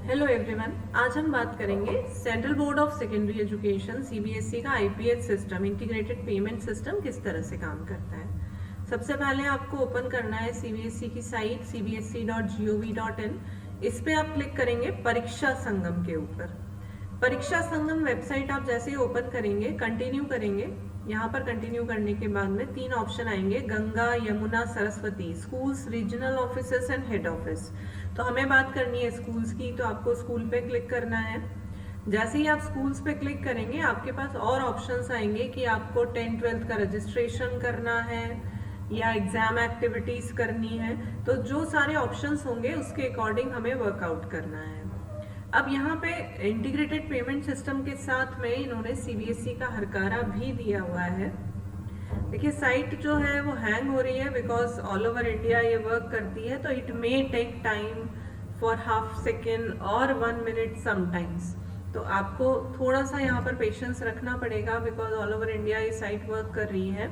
Hello everyone, आज हम बात करेंगे central board of secondary education CBSE का IPS system integrated payment system किस तरह से काम करता है। सबसे पहले आपको ओपन करना है सीबीएसई की साइट cbse.gov.in। इस पे आप क्लिक करेंगे परीक्षा संगम के ऊपर। परीक्षा संगम वेबसाइट आप जैसे ही ओपन करेंगे, कंटिन्यू करेंगे, यहाँ पर कंटिन्यू करने के बाद में 3 ऑप्शन आएंगे, Ganga, Yamuna, Saraswati, schools, regional offices and head office. तो हमें बात करनी है स्कूल्स की, तो आपको स्कूल पे क्लिक करना है। जैसे ही आप स्कूल्स पे क्लिक करेंगे आपके पास और ऑप्शंस आएंगे कि आपको 10th-12th का रजिस्ट्रेशन करना है या एग्जाम एक्टिविटीज करनी है। तो जो सारे ऑप्शंस होंगे उसके अकॉर्डिंग हमें वर्कआउट करना है। अब यहाँ पे इंटीग्रेटेड पेमेंट सिस्टम के साथ में इन्होंने सीबीएसई का हरकारा भी दिया हुआ है। देखिए साइट जो है वो हैंग हो रही है बिकॉज ऑल ओवर इंडिया ये वर्क करती है, तो it may take time for half second और 1 मिनट समटाइम्स। तो आपको थोड़ा सा यहाँ पर पेशेंस रखना पड़ेगा बिकॉज ऑल ओवर इंडिया ये साइट वर्क कर रही है।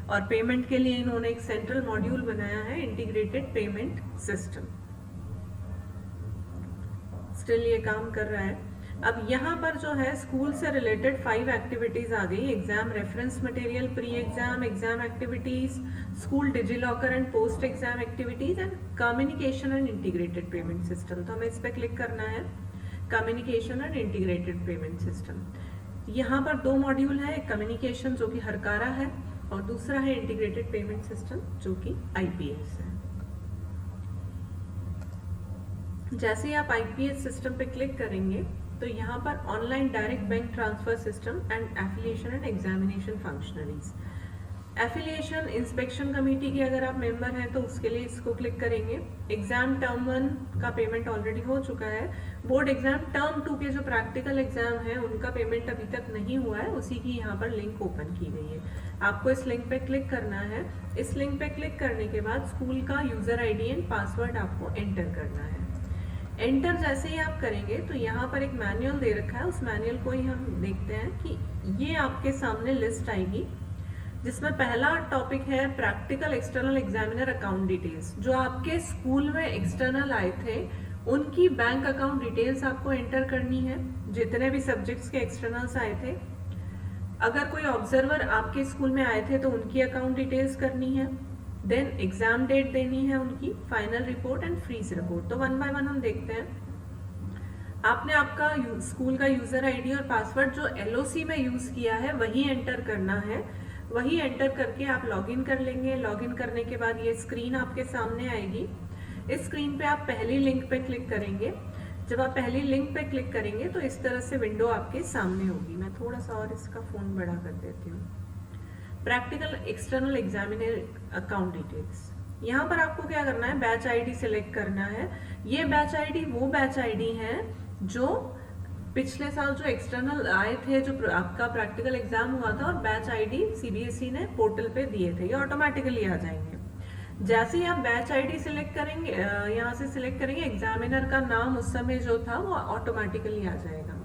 और पेमेंट के लिए इन्होंने एक सेंट्रल मॉड्यूल बनाया है, इंटीग्रेटेड पेमेंट सिस्टम। स्टिल ये काम कर रहा है। अब यहाँ पर जो है स्कूल से रिलेटेड 5 एक्टिविटीज आ गई, exam reference material, pre exam, exam activities, school DigiLocker and post exam activities and communication and integrated payment system. तो हमें इस पर क्लिक करना है, communication and integrated payment system. यहाँ पर 2 मॉड्यूल है, एक कम्युनिकेशन जो कि हरकारा है और दूसरा है इंटीग्रेटेड पेमेंट सिस्टम जो कि आईपीएस है। जैसे ही आप आईपीएस सिस्टम पे क्लिक करेंगे तो यहाँ पर online direct bank transfer system and affiliation and examination functionalities. Affiliation inspection committee के अगर आप मेंबर हैं तो उसके लिए इसको क्लिक करेंगे। एग्जाम टर्म 1 का पेमेंट ऑलरेडी हो चुका है। बोर्ड एग्जाम टर्म 2 के जो प्रैक्टिकल एग्जाम है उनका पेमेंट अभी तक नहीं हुआ है, उसी की यहाँ पर लिंक ओपन की गई है। आपको इस लिंक पे क्लिक करना है। इस लिंक पे क्लिक करने के बाद स्कूल का यूजर आईडी एंड पासवर्ड आपको एंटर करना है। एंटर जैसे ही आप करेंगे तो यहाँ पर एक मैनुअल दे रखा है, उस मैनुअल को ही हम देखते हैं कि ये आपके सामने लिस्ट आएगी जिसमें पहला टॉपिक है practical external examiner account details. जो आपके स्कूल में एक्सटर्नल आए थे उनकी बैंक अकाउंट डिटेल्स आपको एंटर करनी है, जितने भी सब्जेक्ट्स के एक्सटर्नल्स आए थे। अगर कोई ऑब्जर्वर आपके स्कूल में आए थे तो उनकी अकाउंट डिटेल्स करनी है। देन एग्जाम डेट देनी है उनकी, final report and freeze report. तो 1 बाय 1 हम देखते हैं। आपने आपका स्कूल का यूजर आईडी और पासवर्ड जो एलओसी में यूज किया है वही एंटर करना है। वही एंटर करके आप लॉगिन कर लेंगे। लॉगिन करने के बाद ये स्क्रीन आपके सामने आएगी। इस स्क्रीन पे आप पहली लिंक पे क्लिक करेंगे। जब आप पहली लिंक पे क्लिक करेंगे तो इस तरह से विंडो आपके सामने होगी। मैं थोड़ा सा और इसका फोन बड़ा कर देती हूँ। Practical external examiner account details. यहाँ पर आपको क्या करना है, बैच आईडी सिलेक्ट करना है। ये बैच आईडी वो बैच आईडी है जो पिछले साल जो एक्सटर्नल आए थे, जो आपका प्रैक्टिकल एग्जाम हुआ था, और बैच आईडी सीबीएसई ने पोर्टल पे दिए थे, ये ऑटोमेटिकली आ जाएंगे। जैसे ही आप बैच आईडी सिलेक्ट करेंगे, यहाँ से सिलेक्ट करेंगे, एग्जामिनर का नाम उस समय जो था वो ऑटोमेटिकली आ जाएगा।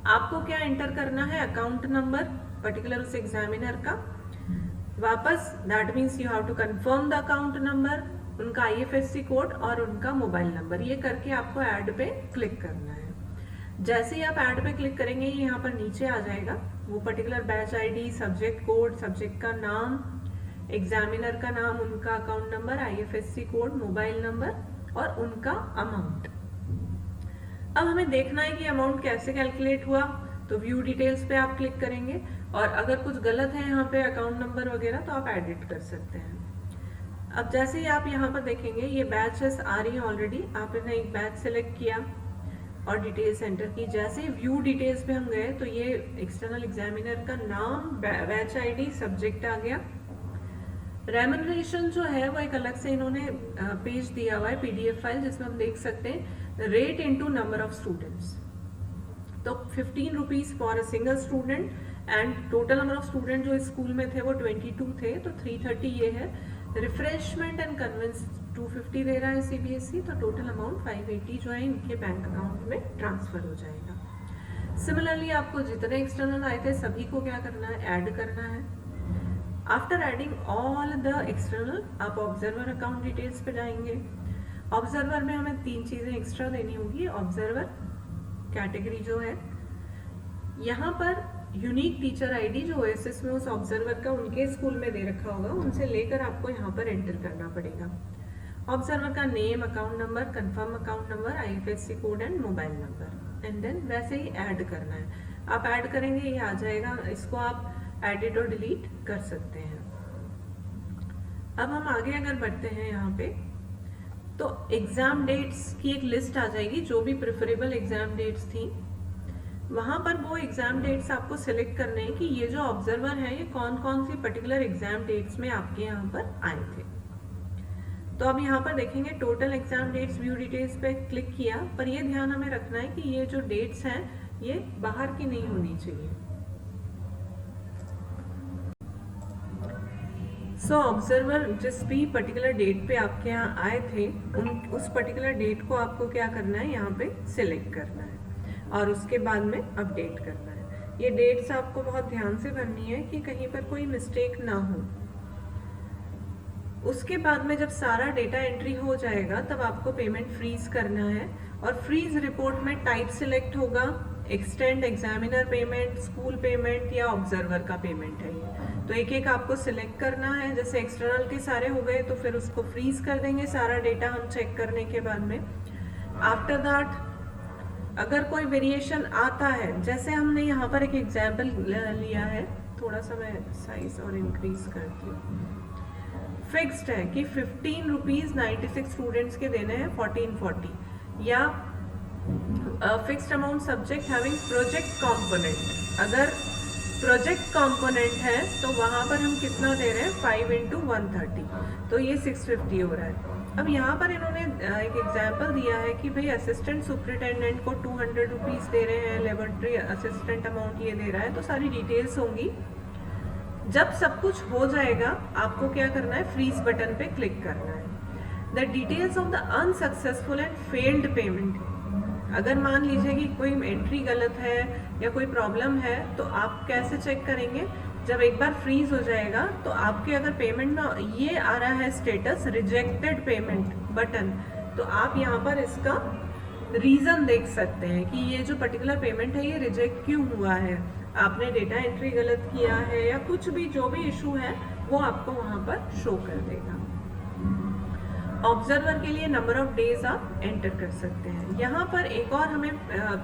आपको क्या एंटर करना है, अकाउंट नंबर पर्टिकुलर उस एग्जामिनर का। वापस that means you have to confirm the account number, उनका आईएफएससी कोड और उनका मोबाइल नंबर। ये करके आपको ऐड पे क्लिक करना है। जैसे ही आप ऐड पे क्लिक करेंगे ये यहाँ पर नीचे आ जाएगा, वो particular batch ID, subject code, subject का नाम, एग्जामिनर का नाम, उनका account number, IFSC code, mobile number और उनका अमाउंट। अब हमें देखना है कि अमाउंट कैसे कैलकुलेट हुआ, तो व्यू डिटेल्स पे आप क्लिक करेंगे और अगर कुछ गलत है यहाँ पे अकाउंट नंबर वगैरह तो आप एडिट कर सकते हैं। अब जैसे ही आप यहाँ पर देखेंगे ये बैचेस आ रही हैं ऑलरेडी। आपने एक बैच सेलेक्ट किया और डिटेल्स एंटर की। जैसे ही व्यू डिटेल्स पे हम गए तो ये एक्सटर्नल एग्जामिनर का नाम, बैच आईडी, सब्जेक्ट आ गया। रेम्यूनरेशन जो है वो एक अलग से इन्होंने पेज दिया हुआ है, पीडीएफ फाइल, जिसमें हम देख सकते हैं rate into number of students. तो 15 rupees for a single student and total number of student जो स्कूल में थे वो 22 थे, तो 330 ये है। रिफ्रेशमेंट एंड कन्वेंस 250 दे रहा है सीबीएसई, तो टोटल अमाउंट 580 जो है इनके बैंक अकाउंट में ट्रांसफर हो जाएगा। सिमिलरली आपको जितने एक्सटर्नल आए थे सभी को क्या करना है, ऐड करना है। After adding all the external आप ऑब्जर्वर अकाउंट डिटेल्स पे जाएंगे। ऑब्जर्वर में हमें 3 चीजें एक्स्ट्रा लेनी होगी। ऑब्जर्वर कैटेगरी जो है, यहाँ पर यूनिक टीचर आईडी जो ओएसएस में उस ऑब्जर्वर का उनके स्कूल में दे रखा होगा, उनसे लेकर आपको यहाँ पर एंटर करना पड़ेगा। ऑब्जर्वर का name, account number, confirm account number, IFSC code and mobile number, and then वैसे ही ऐड करना है। आप ऐड करेंगे ये आ जाएगा, इसको आप एडिट और डिलीट कर सकते हैं। अब हम आगे अगर बढ़ते हैं यहाँ पे, तो एग्जाम डेट्स की एक लिस्ट आ जाएगी, जो भी प्रेफरेबल एग्जाम डेट्स थी वहां पर वो एग्जाम डेट्स आपको सिलेक्ट करने हैं कि ये जो ऑब्जर्वर है ये कौन कौन सी पर्टिकुलर एग्जाम डेट्स में आपके यहाँ पर आए थे। तो अब यहाँ पर देखेंगे total exam dates, view details पे क्लिक किया, पर ये ध्यान हमें रखना है कि ये जो डेट्स हैं ये बाहर की नहीं होनी चाहिए। सो ऑब्जर्वर जिस भी पर्टिकुलर डेट पे आपके यहाँ आए थे उस पर्टिकुलर डेट को आपको क्या करना है, यहाँ पे सिलेक्ट करना है और उसके बाद में अपडेट करना है। ये डेट्स आपको बहुत ध्यान से भरनी है कि कहीं पर कोई मिस्टेक ना हो। उसके बाद में जब सारा डेटा एंट्री हो जाएगा तब आपको पेमेंट फ्रीज करना है, और फ्रीज रिपोर्ट में टाइप सिलेक्ट होगा, extend, examiner payment, school payment या ऑब्जर्वर का पेमेंट है ये। तो एक एक आपको सिलेक्ट करना है। जैसे एक्सटर्नल के सारे हो गए तो फिर उसको फ्रीज कर देंगे सारा डेटा हम चेक करने के बाद में। आफ्टर दैट अगर कोई वेरिएशन आता है, जैसे हमने यहाँ पर एक एग्जाम्पल लिया है, थोड़ा सा मैं साइज और इंक्रीज करती हूँ। फिक्स्ड है कि 15 रुपीज 96 स्टूडेंट्स के देने हैं 1440, या fixed amount subject having project component. अगर प्रोजेक्ट कंपोनेंट है तो वहां पर हम कितना दे रहे हैं, 5 × 130, तो ये 650 हो रहा है। अब यहाँ पर इन्होंने एक एग्जाम्पल दिया है कि भाई असिस्टेंट सुपरिटेंडेंट को 200 रुपीज दे रहे हैं, लेबोरेटरी असिस्टेंट अमाउंट ये दे रहा है, तो सारी डिटेल्स होंगी। जब सब कुछ हो जाएगा आपको क्या करना है, फ्रीज बटन पे क्लिक करना है। The details of the unsuccessful and failed payment, अगर मान लीजिए कि कोई एंट्री गलत है या कोई प्रॉब्लम है तो आप कैसे चेक करेंगे, जब एक बार फ्रीज हो जाएगा तो आपके अगर पेमेंट में ये आ रहा है स्टेटस रिजेक्टेड पेमेंट बटन, तो आप यहाँ पर इसका रीजन देख सकते हैं कि ये जो पर्टिकुलर पेमेंट है ये रिजेक्ट क्यों हुआ है, आपने डेटा एंट्री गलत किया है या कुछ भी जो भी इशू है वो आपको वहां पर शो कर देगा। ऑब्जर्वर के लिए नंबर ऑफ डेज आप एंटर कर सकते हैं। यहाँ पर एक और हमें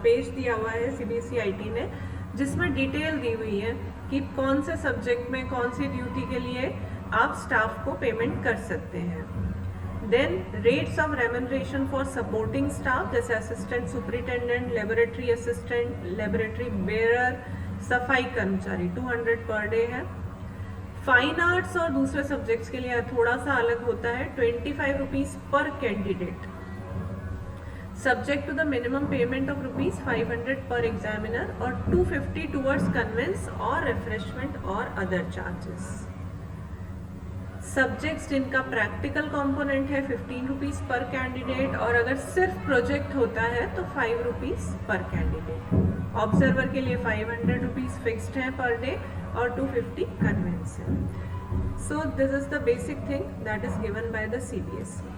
पेज दिया हुआ है सीबीएसई आईटी ने, जिसमें डिटेल दी हुई है कि कौन से सब्जेक्ट में कौन सी ड्यूटी के लिए आप स्टाफ को पेमेंट कर सकते हैं। Then rates of remuneration for supporting staff, जैसे assistant superintendent, laboratory assistant, laboratory bearer, सफाई कर्मचारी 200 पर डे है। फाइन आर्ट्स और दूसरे सब्जेक्ट्स के लिए थोड़ा सा अलग होता है, 25 रुपीज पर candidate, subject to the minimum payment of ₹500 पर एग्जामिनर, और 250 टूवर्ड्स कन्वेंस और रिफ्रेशमेंट और अदर चार्जेस। सब्जेक्ट्स जिनका प्रैक्टिकल कंपोनेंट है 15 रुपीज पर कैंडिडेट, और अगर सिर्फ प्रोजेक्ट होता है तो 5 रुपीज पर कैंडिडेट। ऑब्जर्वर के लिए 500 रुपीज फिक्स्ड है पर डे और 250 कन्वेंस है। So this is the basic thing that is given by the CBSE.